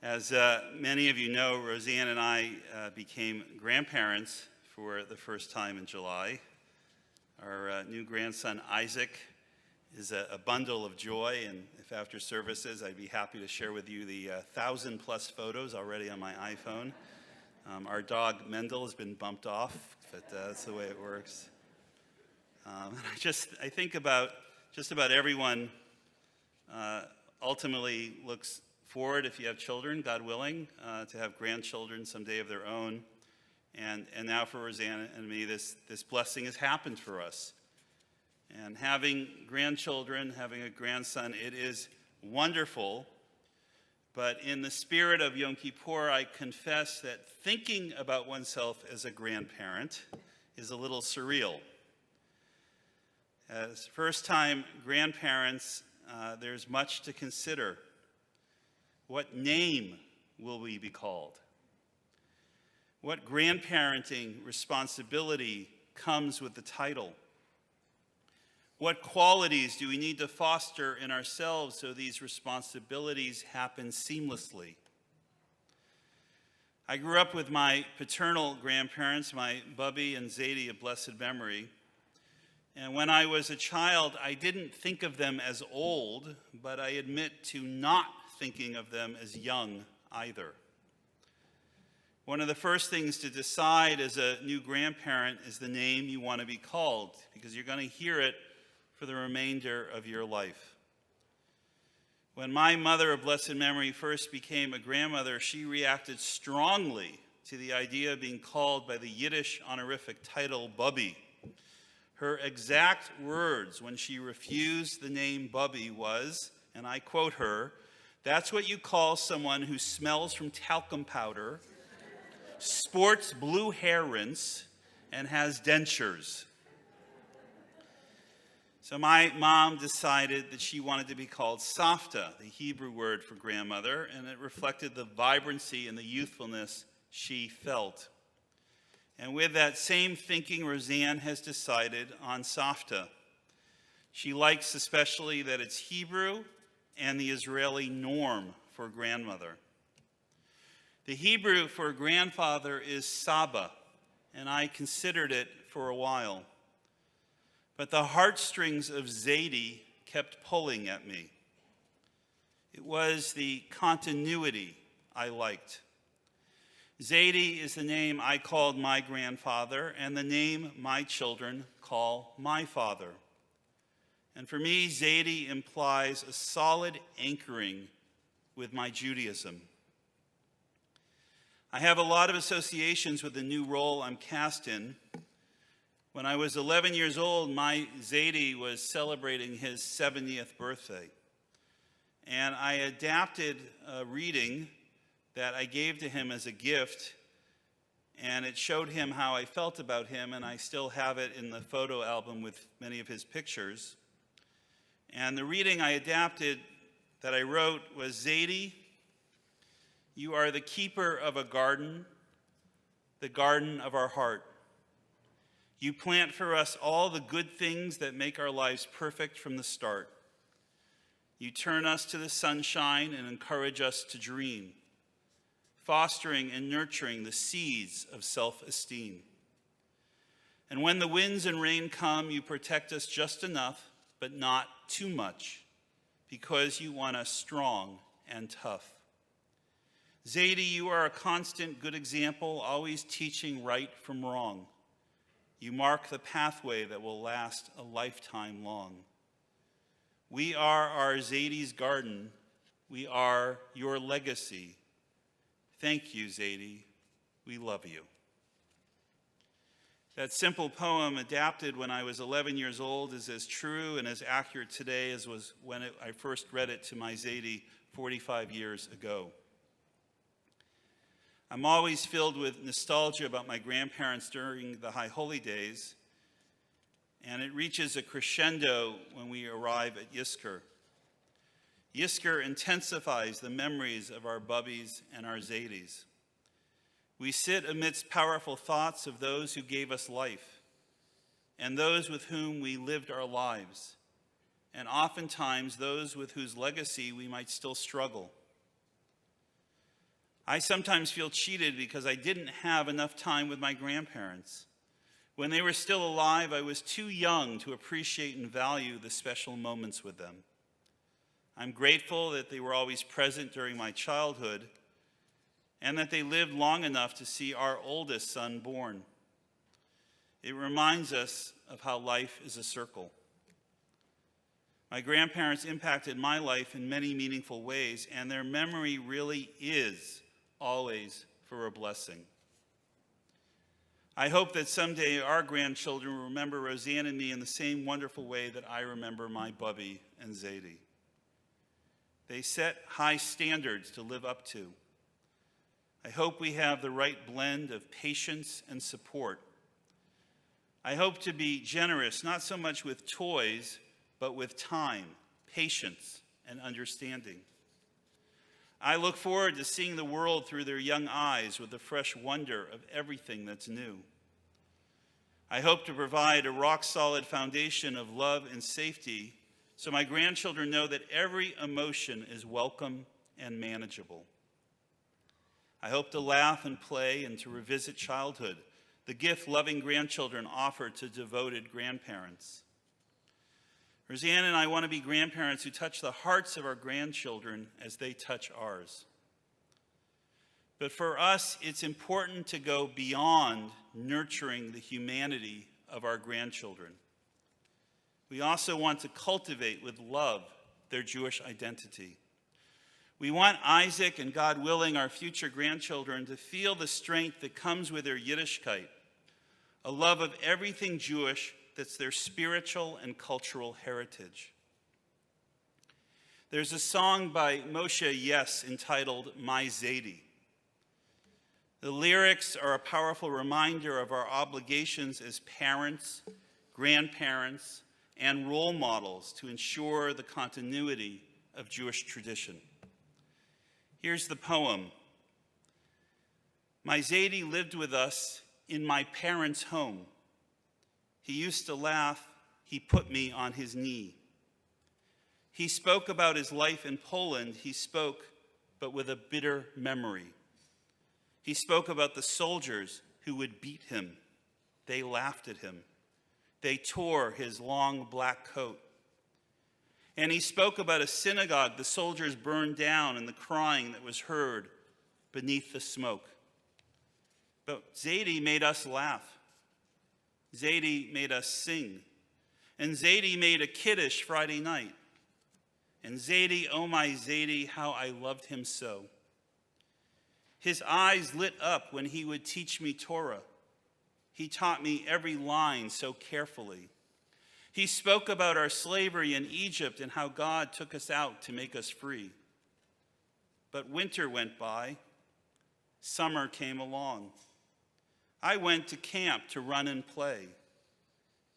As many of you know, Roseanne and I became grandparents for the first time in July. Our new grandson, Isaac, is a bundle of joy, and if after services, I'd be happy to share with you the 1,000-plus photos already on my iPhone. Our dog, Mendel, has been bumped off, but that's the way it works. I think about just about everyone ultimately looks forward, if you have children, God willing, to have grandchildren someday of their own. And now for Rosanna and me, this blessing has happened for us. And having grandchildren, having a grandson, it is wonderful. But in the spirit of Yom Kippur, I confess that thinking about oneself as a grandparent is a little surreal. As first-time grandparents, there's much to consider. What name will we be called? What grandparenting responsibility comes with the title? What qualities do we need to foster in ourselves so these responsibilities happen seamlessly? I grew up with my paternal grandparents, my Bubby and Zadie of blessed memory. And when I was a child, I didn't think of them as old, but I admit to not thinking of them as young either. One of the first things to decide as a new grandparent is the name you want to be called, because you're going to hear it for the remainder of your life. When my mother of blessed memory first became a grandmother, she reacted strongly to the idea of being called by the Yiddish honorific title Bubby. Her exact words when she refused the name Bubby was, and I quote her, "That's what you call someone who smells from talcum powder, sports blue hair rinse, and has dentures." So my mom decided that she wanted to be called Savta, the Hebrew word for grandmother, and it reflected the vibrancy and the youthfulness she felt. And with that same thinking, Roseanne has decided on Savta. She likes especially that it's Hebrew and the Israeli norm for grandmother. The Hebrew for grandfather is Saba, and I considered it for a while. But the heartstrings of Zadie kept pulling at me. It was the continuity I liked. Zadie is the name I called my grandfather and the name my children call my father. And for me, Zadie implies a solid anchoring with my Judaism. I have a lot of associations with the new role I'm cast in. When I was 11 years old, my Zadie was celebrating his 70th birthday. And I adapted a reading that I gave to him as a gift, and it showed him how I felt about him, and I still have it in the photo album with many of his pictures. And the reading I adapted that I wrote was, "Zadie, you are the keeper of a garden, the garden of our heart. You plant for us all the good things that make our lives perfect from the start. You turn us to the sunshine and encourage us to dream, fostering and nurturing the seeds of self-esteem. And when the winds and rain come, you protect us just enough, but not too much, because you want us strong and tough. Zadie, you are a constant good example, always teaching right from wrong. You mark the pathway that will last a lifetime long. We are our Zadie's garden. We are your legacy. Thank you, Zadie. We love you." That simple poem, adapted when I was 11 years old, is as true and as accurate today as was when I first read it to my Zadie 45 years ago. I'm always filled with nostalgia about my grandparents during the High Holy Days, and it reaches a crescendo when we arrive at Yizkor. Yizkor intensifies the memories of our Bubbies and our Zadies. We sit amidst powerful thoughts of those who gave us life and those with whom we lived our lives, and oftentimes those with whose legacy we might still struggle. I sometimes feel cheated because I didn't have enough time with my grandparents. When they were still alive, I was too young to appreciate and value the special moments with them. I'm grateful that they were always present during my childhood and that they lived long enough to see our oldest son born. It reminds us of how life is a circle. My grandparents impacted my life in many meaningful ways, and their memory really is always for a blessing. I hope that someday our grandchildren will remember Roseanne and me in the same wonderful way that I remember my Bubby and Zadie. They set high standards to live up to. I hope we have the right blend of patience and support. I hope to be generous, not so much with toys, but with time, patience, and understanding. I look forward to seeing the world through their young eyes with the fresh wonder of everything that's new. I hope to provide a rock-solid foundation of love and safety so my grandchildren know that every emotion is welcome and manageable. I hope to laugh and play and to revisit childhood, the gift loving grandchildren offer to devoted grandparents. Roseanne and I want to be grandparents who touch the hearts of our grandchildren as they touch ours. But for us, it's important to go beyond nurturing the humanity of our grandchildren. We also want to cultivate with love their Jewish identity. We want Isaac and, God willing, our future grandchildren to feel the strength that comes with their Yiddishkeit, a love of everything Jewish that's their spiritual and cultural heritage. There's a song by Moshe Yes entitled My Zadie. The lyrics are a powerful reminder of our obligations as parents, grandparents, and role models to ensure the continuity of Jewish tradition. Here's the poem. My Zadie lived with us in my parents' home. He used to laugh, he put me on his knee. He spoke about his life in Poland, he spoke, but with a bitter memory. He spoke about the soldiers who would beat him. They laughed at him. They tore his long black coat. And he spoke about a synagogue the soldiers burned down and the crying that was heard beneath the smoke. But Zadie made us laugh. Zadie made us sing. And Zadie made a kiddush Friday night. And Zadie, oh my Zadie, how I loved him so. His eyes lit up when he would teach me Torah. He taught me every line so carefully. He spoke about our slavery in Egypt and how God took us out to make us free. But winter went by. Summer came along. I went to camp to run and play.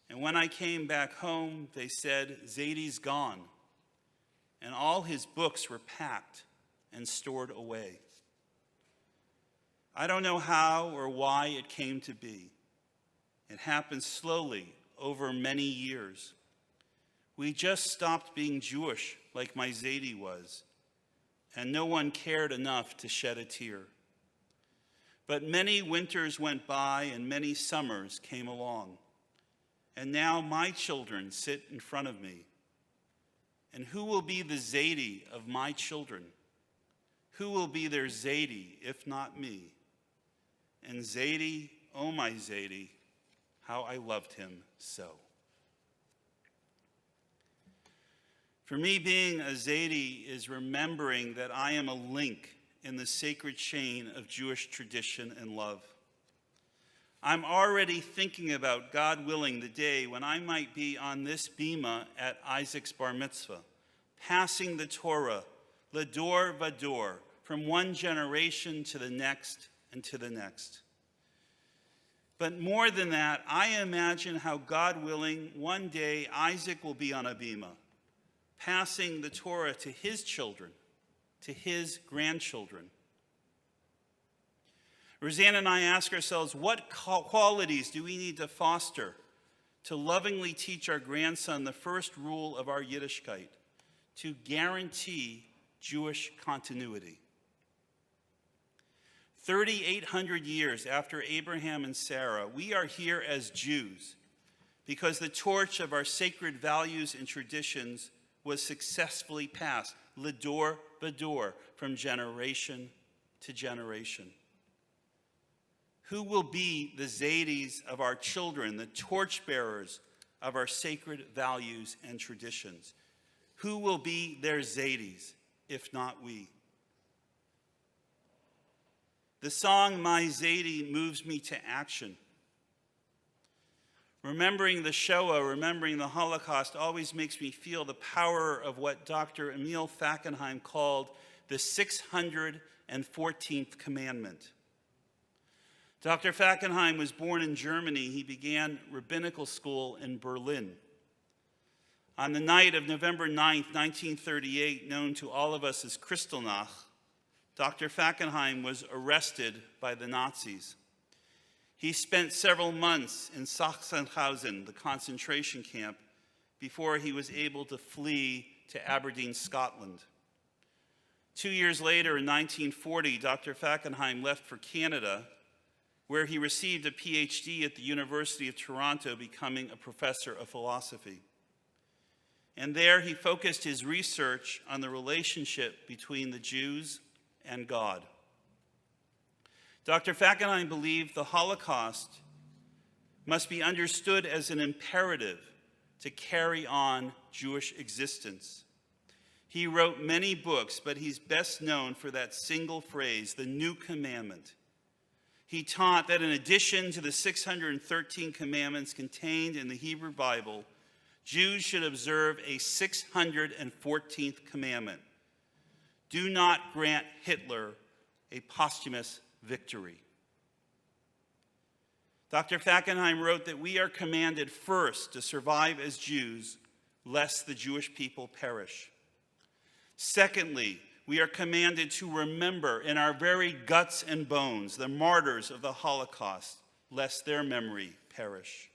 And when I came back home, they said, Zadie's gone. And all his books were packed and stored away. I don't know how or why it came to be. It happened slowly over many years. We just stopped being Jewish like my Zadie was, and no one cared enough to shed a tear. But many winters went by and many summers came along. And now my children sit in front of me. And who will be the Zadie of my children? Who will be their Zadie if not me? And Zadie, oh my Zadie, how I loved him so. For me, being a Zadie is remembering that I am a link in the sacred chain of Jewish tradition and love. I'm already thinking about, God willing, the day when I might be on this bima at Isaac's bar mitzvah, passing the Torah, ledor vador, from one generation to the next and to the next. But more than that, I imagine how, God willing, one day Isaac will be on a bima, passing the Torah to his children, to his grandchildren. Roseanne and I ask ourselves, what qualities do we need to foster to lovingly teach our grandson the first rule of our Yiddishkeit, to guarantee Jewish continuity? 3,800 years after Abraham and Sarah, we are here as Jews because the torch of our sacred values and traditions was successfully passed, l'dor b'dor, from generation to generation. Who will be the Zadis of our children, the torchbearers of our sacred values and traditions? Who will be their Zadis, if not we? The song, My Zadie, moves me to action. Remembering the Shoah, remembering the Holocaust, always makes me feel the power of what Dr. Emil Fackenheim called the 614th commandment. Dr. Fackenheim was born in Germany. He began rabbinical school in Berlin. On the night of November 9th, 1938, known to all of us as Kristallnacht, Dr. Fackenheim was arrested by the Nazis. He spent several months in Sachsenhausen, the concentration camp, before he was able to flee to Aberdeen, Scotland. 2 years later, in 1940, Dr. Fackenheim left for Canada, where he received a PhD at the University of Toronto, becoming a professor of philosophy. And there he focused his research on the relationship between the Jews and God. Dr. Fackenheim believed the Holocaust must be understood as an imperative to carry on Jewish existence. He wrote many books, but he's best known for that single phrase, the New Commandment. He taught that in addition to the 613 commandments contained in the Hebrew Bible, Jews should observe a 614th commandment. Do not grant Hitler a posthumous victory. Dr. Fackenheim wrote that we are commanded first to survive as Jews, lest the Jewish people perish. Secondly, we are commanded to remember in our very guts and bones the martyrs of the Holocaust, lest their memory perish.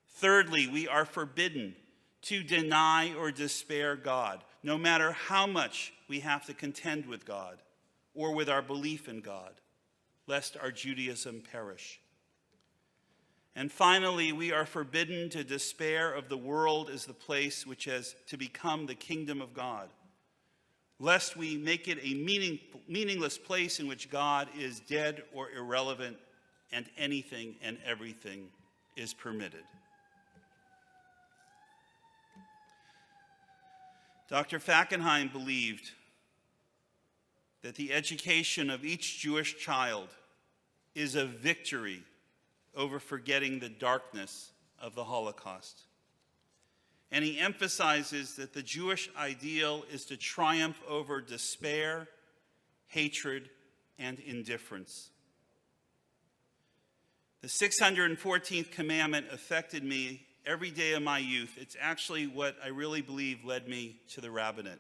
Thirdly, we are forbidden to deny or despair God, no matter how much we have to contend with God or with our belief in God, lest our Judaism perish. And finally, we are forbidden to despair of the world as the place which has to become the kingdom of God, lest we make it a meaningless place in which God is dead or irrelevant and anything and everything is permitted. Dr. Fackenheim believed that the education of each Jewish child is a victory over forgetting the darkness of the Holocaust. And he emphasizes that the Jewish ideal is to triumph over despair, hatred, and indifference. The 614th commandment affected me every day of my youth. It's actually what I really believe led me to the rabbinate.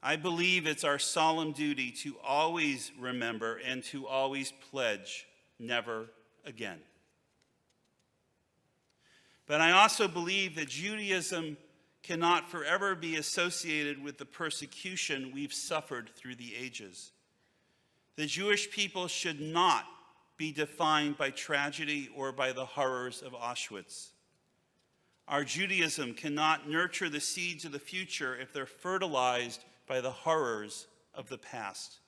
I believe it's our solemn duty to always remember and to always pledge never again. But I also believe that Judaism cannot forever be associated with the persecution we've suffered through the ages. The Jewish people should not be defined by tragedy or by the horrors of Auschwitz. Our Judaism cannot nurture the seeds of the future if they're fertilized by the horrors of the past.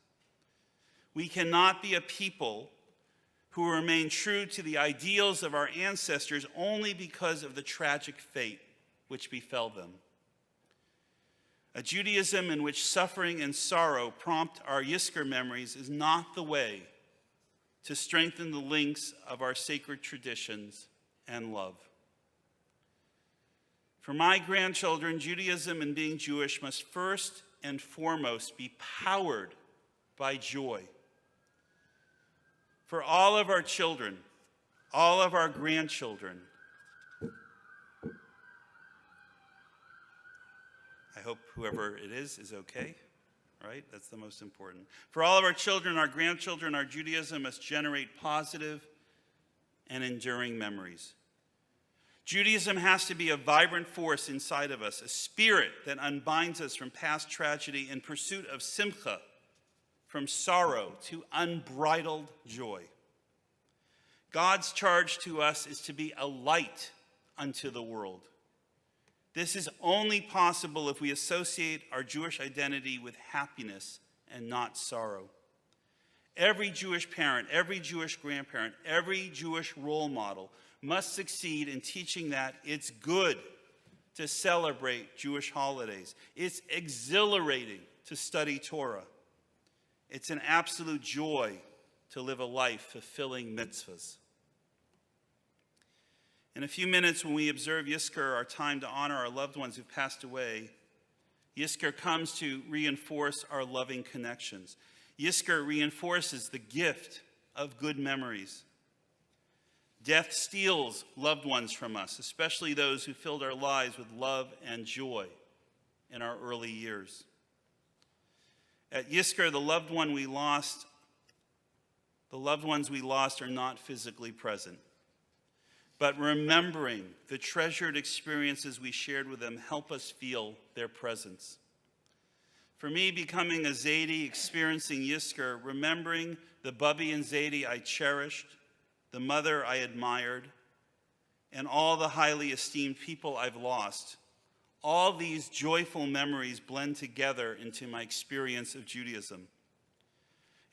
We cannot be a people who remain true to the ideals of our ancestors only because of the tragic fate which befell them. A Judaism in which suffering and sorrow prompt our Yizkor memories is not the way to strengthen the links of our sacred traditions and love. For my grandchildren, Judaism and being Jewish must first and foremost be powered by joy. For all of our children, all of our grandchildren, I hope whoever it is okay, right? That's the most important. For all of our children, our grandchildren, our Judaism must generate positive and enduring memories. Judaism has to be a vibrant force inside of us, a spirit that unbinds us from past tragedy in pursuit of simcha, from sorrow to unbridled joy. God's charge to us is to be a light unto the world. This is only possible if we associate our Jewish identity with happiness and not sorrow. Every Jewish parent, every Jewish grandparent, every Jewish role model must succeed in teaching that it's good to celebrate Jewish holidays. It's exhilarating to study Torah. It's an absolute joy to live a life fulfilling mitzvahs. In a few minutes, when we observe Yizkor, our time to honor our loved ones who've passed away, Yizkor comes to reinforce our loving connections. Yizkor reinforces the gift of good memories. Death steals loved ones from us, especially those who filled our lives with love and joy in our early years. At Yizkor, the loved ones we lost are not physically present. But remembering the treasured experiences we shared with them help us feel their presence. For me, becoming a Zaidi, experiencing Yizkor, remembering the Bubby and Zaidi I cherished, the mother I admired, and all the highly esteemed people I've lost, all these joyful memories blend together into my experience of Judaism.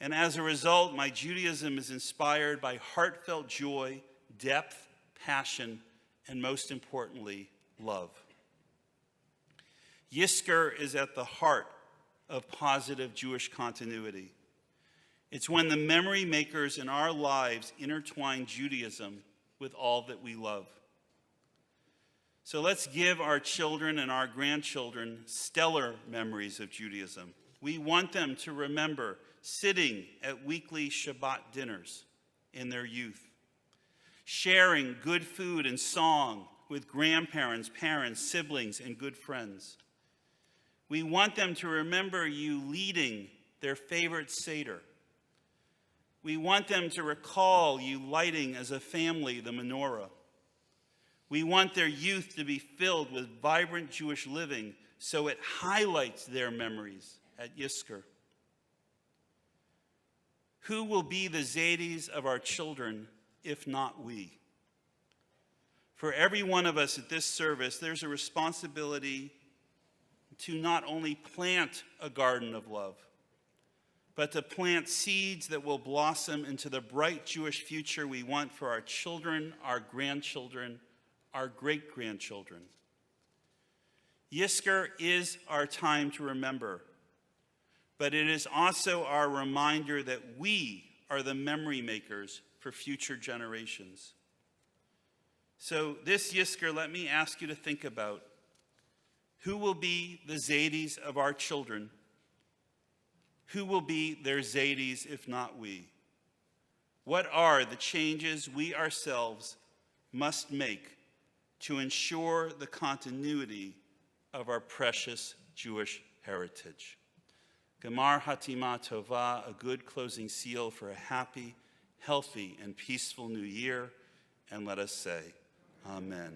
And as a result, my Judaism is inspired by heartfelt joy, depth, passion, and most importantly, love. Yizkor is at the heart of positive Jewish continuity. It's when the memory makers in our lives intertwine Judaism with all that we love. So let's give our children and our grandchildren stellar memories of Judaism. We want them to remember sitting at weekly Shabbat dinners in their youth, sharing good food and song with grandparents, parents, siblings, and good friends. We want them to remember you leading their favorite Seder. We want them to recall you lighting as a family the menorah. We want their youth to be filled with vibrant Jewish living so it highlights their memories at Yizkor. Who will be the Zaidis of our children if not we? For every one of us at this service, there's a responsibility to not only plant a garden of love, but to plant seeds that will blossom into the bright Jewish future we want for our children, our grandchildren, our great-grandchildren. Yizkor is our time to remember, but it is also our reminder that we are the memory makers for future generations. So this Yizkor, let me ask you to think about who will be the Zaidis of our children. Who will be their Zaidis if not we? What are the changes we ourselves must make to ensure the continuity of our precious Jewish heritage? Gemar Hatima Tova, a good closing seal for a happy, healthy, and peaceful new year. And let us say, Amen.